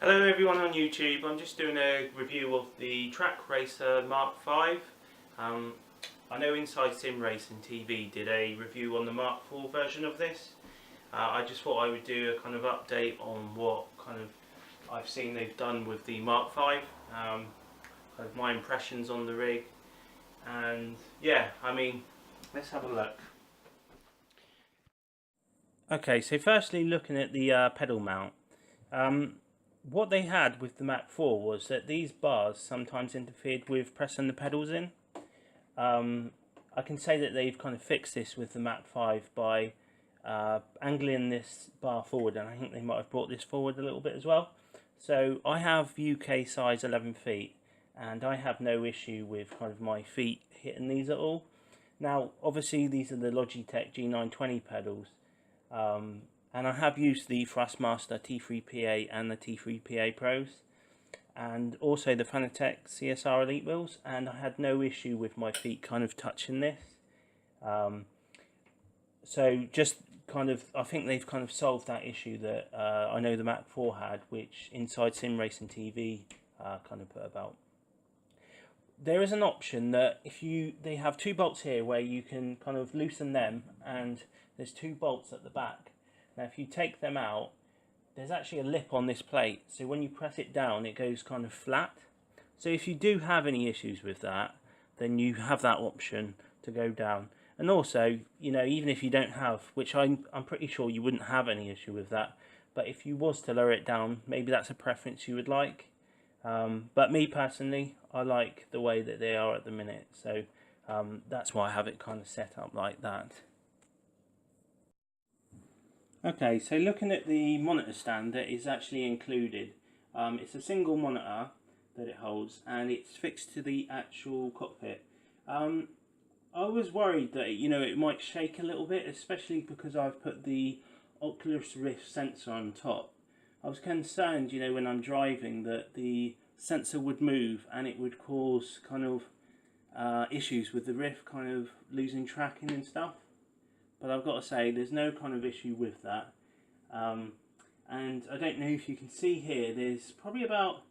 Hello everyone on YouTube. I'm just doing a review of the Trak Racer Mark 5. I know Inside Sim Racing TV did a review on the Mark 4 version of this. I just thought I would do a kind of update on what kind of I've seen they've done with the Mark 5, kind of my impressions on the rig, and yeah, I mean, let's have a look. Okay, so firstly looking at the pedal mount. What they had with the Mach 4 was that these bars sometimes interfered with pressing the pedals in. I can say that they've kind of fixed this with the Mach 5 by angling this bar forward, and I think they might have brought this forward a little bit as well. So I have UK size 11 feet, and I have no issue with kind of my feet hitting these at all. Now obviously these are the Logitech G920 pedals. And I have used the Thrustmaster T3PA and the T3PA Pros, and also the Fanatec CSR Elite wheels, and I had no issue with my feet kind of touching this. So just kind of, I think they've kind of solved that issue that I know the Mach 4 had, which Inside Sim Racing TV kind of put about. There is an option that they have two bolts here where you can kind of loosen them, and there's two bolts at the back. Now if you take them out, there's actually a lip on this plate, so when you press it down it goes kind of flat. So if you do have any issues with that, then you have that option to go down. And also, you know, even if you don't have, which I'm pretty sure you wouldn't have any issue with that, but if you was to lower it down, maybe that's a preference you would like. But me personally, I like the way that they are at the minute, so that's why I have it kind of set up like that. Okay, so looking at the monitor stand that is actually included, it's a single monitor that it holds, and it's fixed to the actual cockpit. I was worried that it might shake a little bit, especially because I've put the Oculus Rift sensor on top. I was concerned, when I'm driving, that the sensor would move and it would cause kind of issues with the Rift, kind of losing tracking and stuff. But I've got to say, there's no kind of issue with that. And I don't know if you can see here, there's probably about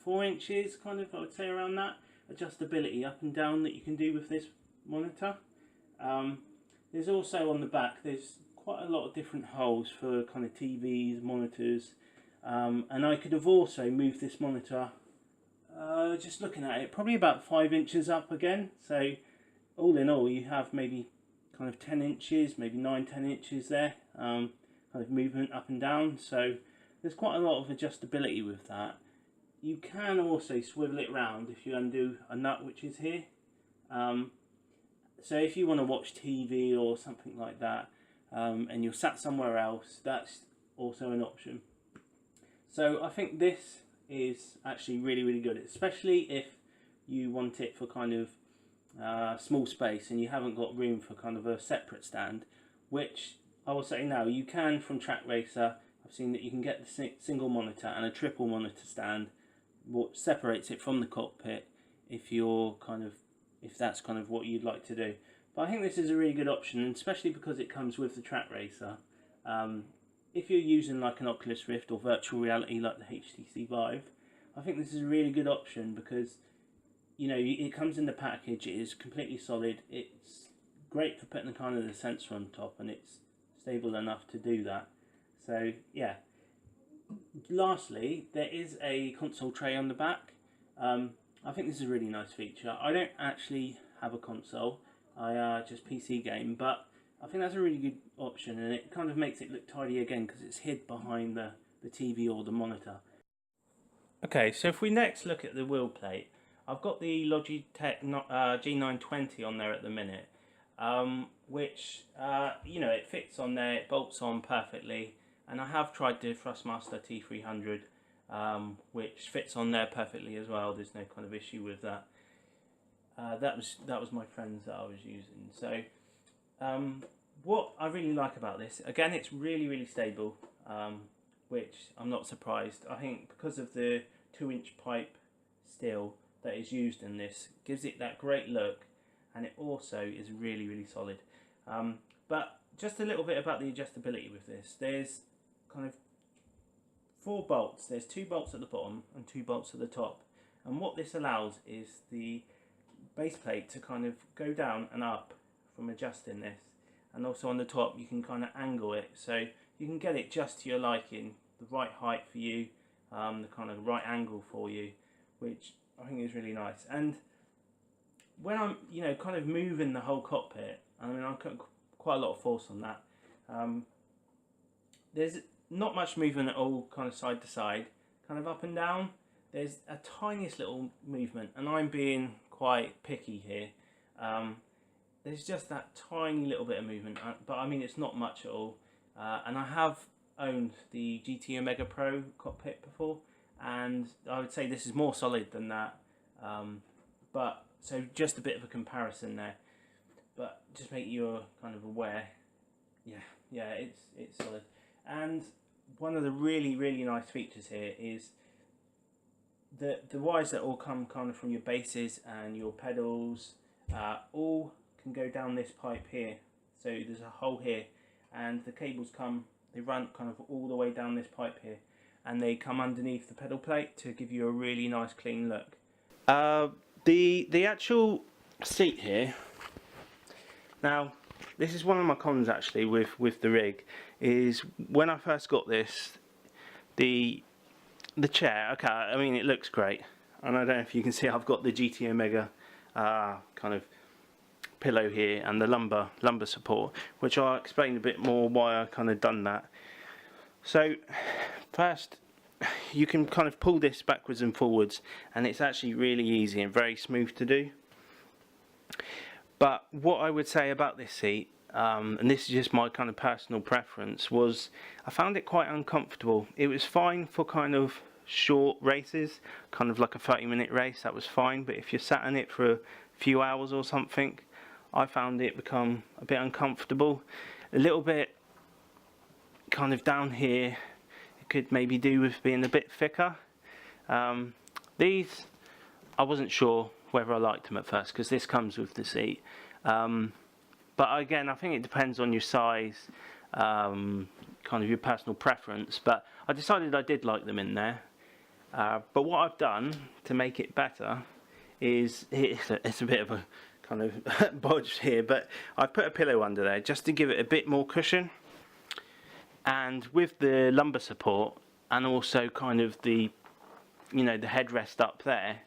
4 inches, kind of, I would say around that, adjustability up and down that you can do with this monitor. There's also on the back, there's quite a lot of different holes for kind of TVs, monitors. And I could have also moved this monitor, just looking at it, probably about 5 inches up again. So all in all, you have maybe kind of 10 inches, maybe 9-10 inches there, kind of movement up and down. So there's quite a lot of adjustability with that. You can also swivel it round if you undo a nut which is here. So if you want to watch TV or something like that, and you're sat somewhere else, that's also an option. So I think this is actually really good, especially if you want it for kind of small space and you haven't got room for kind of a separate stand, which I will say now you can from Trak Racer. I've seen that you can get the single monitor and a triple monitor stand, what separates it from the cockpit if that's kind of what you'd like to do. But I think this is a really good option, and especially because it comes with the Trak Racer. If you're using like an Oculus Rift or virtual reality like the HTC Vive, I think this is a really good option because it comes in the package, it is completely solid, it's great for putting the kind of the sensor on top, and it's stable enough to do that. So yeah. Lastly, there is a console tray on the back. I think this is a really nice feature. I don't actually have a console, I just PC game, but I think that's a really good option, and it kind of makes it look tidy again because it's hid behind the TV or the monitor. Okay, so if we next look at the wheel plate, I've got the Logitech G920 on there at the minute, which, it fits on there, it bolts on perfectly, and I have tried the Thrustmaster T300, which fits on there perfectly as well. There's no kind of issue with that. That was my friend's that I was using. So what I really like about this, again, it's really stable, which I'm not surprised. I think because of the 2-inch pipe steel that is used in this, gives it that great look, and it also is really solid. But just a little bit about the adjustability with this. There's kind of 4 bolts. There's 2 bolts at the bottom and 2 bolts at the top, and what this allows is the base plate to kind of go down and up from adjusting this, and also on the top you can kind of angle it so you can get it just to your liking, the right height for you, the kind of right angle for you, which I think is really nice. And when I'm kind of moving the whole cockpit, I mean I put quite a lot of force on that, there's not much movement at all, kind of side to side, kind of up and down. There's a tiniest little movement, and I'm being quite picky here. There's just that tiny little bit of movement, but I mean it's not much at all. And I have owned the GT Omega Pro cockpit before, and I would say this is more solid than that. But so just a bit of a comparison there, but just make you kind of aware. Yeah, it's solid. And one of the really nice features here is the wires that all come kind of from your bases and your pedals, all can go down this pipe here. So there's a hole here, and the cables they run kind of all the way down this pipe here, and they come underneath the pedal plate to give you a really nice clean look. The actual seat here, now this is one of my cons actually with the rig, is when I first got this, the chair, okay, I mean it looks great, and I don't know if you can see I've got the GT Omega kind of pillow here and the lumbar support, which I'll explain a bit more why I kind of done that. So first, you can kind of pull this backwards and forwards, and it's actually really easy and very smooth to do. But what I would say about this seat, and this is just my kind of personal preference, was I found it quite uncomfortable. It was fine for kind of short races, kind of like a 30-minute race, that was fine, but if you're sat in it for a few hours or something, I found it become a bit uncomfortable. A little bit kind of down here, it could maybe do with being a bit thicker. These, I wasn't sure whether I liked them at first, because this comes with the seat. But again, I think it depends on your size, kind of your personal preference, but I decided I did like them in there. But what I've done to make it better is, it's a bit of a kind of bodge here, but I've put a pillow under there just to give it a bit more cushion. And with the lumbar support, and also kind of the, the headrest up there,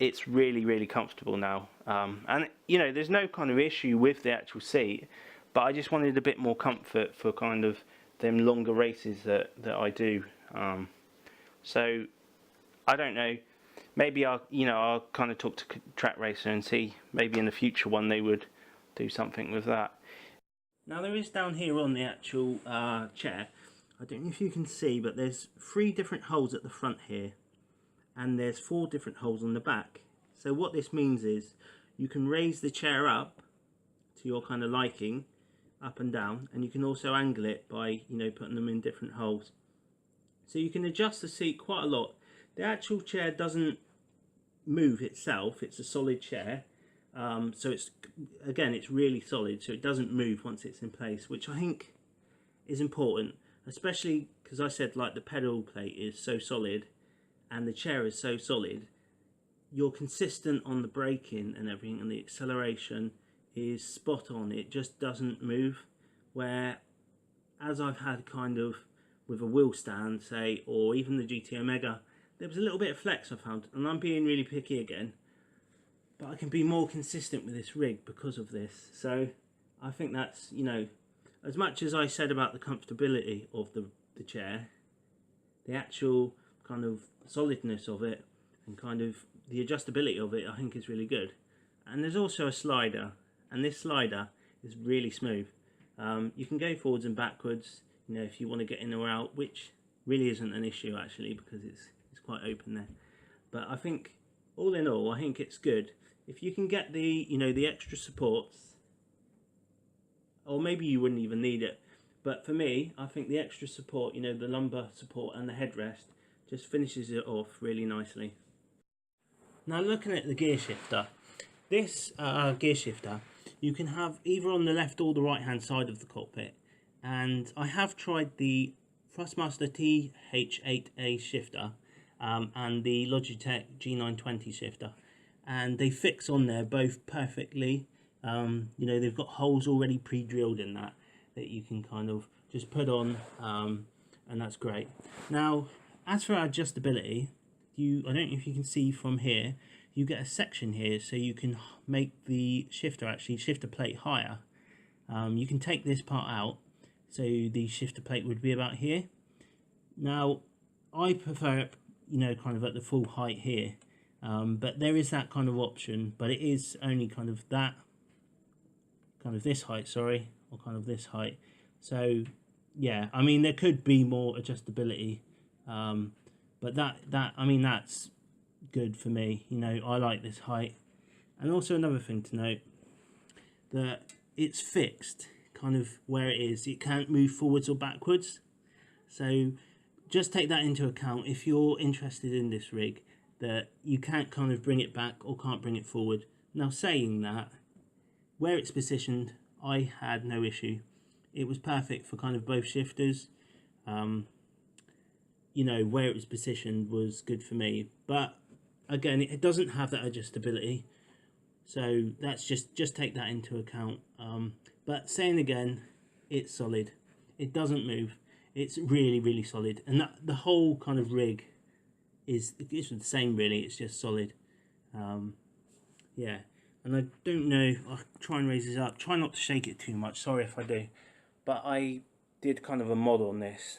it's really comfortable now. And there's no kind of issue with the actual seat, but I just wanted a bit more comfort for kind of them longer races that I do. So I don't know, maybe I'll kind of talk to Trak Racer and see maybe in the future one they would do something with that. Now there is down here on the actual chair, I don't know if you can see, but there's 3 different holes at the front here, and there's 4 different holes on the back. So what this means is you can raise the chair up to your kind of liking, up and down, and you can also angle it by putting them in different holes. So you can adjust the seat quite a lot. The actual chair doesn't move itself, it's a solid chair, so it's really solid, so it doesn't move once it's in place, which I think is important, especially because I said like the pedal plate is so solid and the chair is so solid. You're consistent on the braking and everything, and the acceleration is spot on. It just doesn't move, where as I've had kind of with a wheel stand, say, or even the GT Omega, there was a little bit of flex I found, and I'm being really picky again, but I can be more consistent with this rig because of this. So I think that's, as much as I said about the comfortability of the chair, the actual kind of solidness of it and kind of the adjustability of it, I think is really good. And there's also a slider, and this slider is really smooth. You can go forwards and backwards, if you want to get in or out, which really isn't an issue actually, because it's quite open there. But I think all in all, I think it's good. If you can get the the extra supports, or maybe you wouldn't even need it, but for me, I think the extra support, the lumbar support and the headrest, just finishes it off really nicely. Now looking at the gear shifter, this gear shifter you can have either on the left or the right hand side of the cockpit, and I have tried the Thrustmaster TH8A shifter and the Logitech G920 shifter, and they fix on there both perfectly. You know, they've got holes already pre-drilled in that you can kind of just put on, and that's great. Now, as for adjustability, I don't know if you can see from here, you get a section here so you can make the shifter plate higher. You can take this part out, so the shifter plate would be about here. Now, I prefer it, you know, kind of at the full height here, but there is that kind of option, but it is only kind of this height, sorry, or kind of this height. So yeah, I mean, there could be more adjustability, but I mean, that's good for me. You know, I like this height. And also another thing to note, that it's fixed kind of where it is. It can't move forwards or backwards. So just take that into account if you're interested in this rig, that you can't kind of bring it back or can't bring it forward. Now, saying that, where it's positioned, I had no issue. It was perfect for kind of both shifters. You know, where it was positioned was good for me. But again, it doesn't have that adjustability. So that's just take that into account. But saying again, it's solid. It doesn't move. It's really, really solid. And the whole kind of rig is the same, really. It's just solid. Yeah. And I don't know, I'll try and raise this up. Try not to shake it too much. Sorry if I do. But I did kind of a mod on this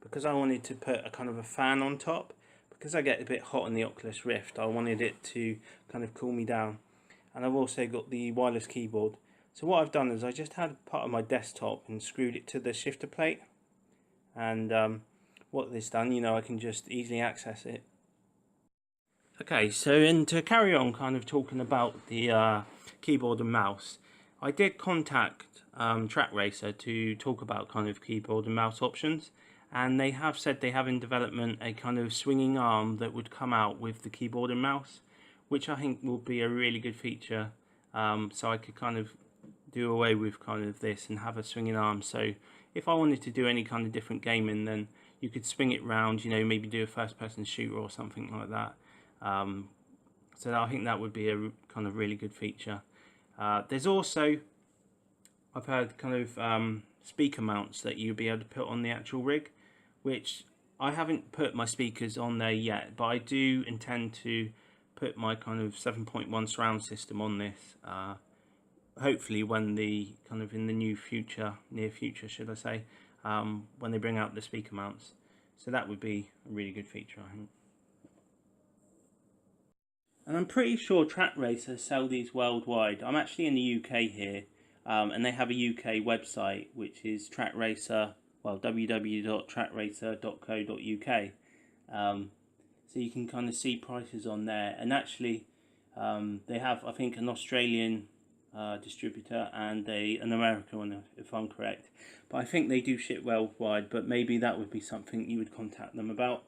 because I wanted to put a kind of a fan on top. Because I get a bit hot in the Oculus Rift, I wanted it to kind of cool me down. And I've also got the wireless keyboard. So what I've done is I just had part of my desktop and screwed it to the shifter plate. And what this done, you know, I can just easily access it. Okay, so and to carry on kind of talking about the keyboard and mouse, I did contact Trak to talk about kind of keyboard and mouse options, and they have said they have in development a kind of swinging arm that would come out with the keyboard and mouse, which I think will be a really good feature. So I could kind of do away with kind of this and have a swinging arm, so if I wanted to do any kind of different gaming, then you could swing it round, you know, maybe do a first person shooter or something like that. So I think that would be a kind of really good feature. There's also, I've heard kind of speaker mounts that you'll be able to put on the actual rig, which I haven't put my speakers on there yet, but I do intend to put my kind of 7.1 surround system on this, hopefully when the kind of in the near future should I say, when they bring out the speaker mounts. So that would be a really good feature, I think. And I'm pretty sure Trak sell these worldwide. I'm actually in the UK here, and they have a UK website, which is Trak, well, www.trakracer.co.uk. So you can kind of see prices on there. And actually, they have, I think, an Australian distributor and an American one, if I'm correct. But I think they do ship worldwide, but maybe that would be something you would contact them about.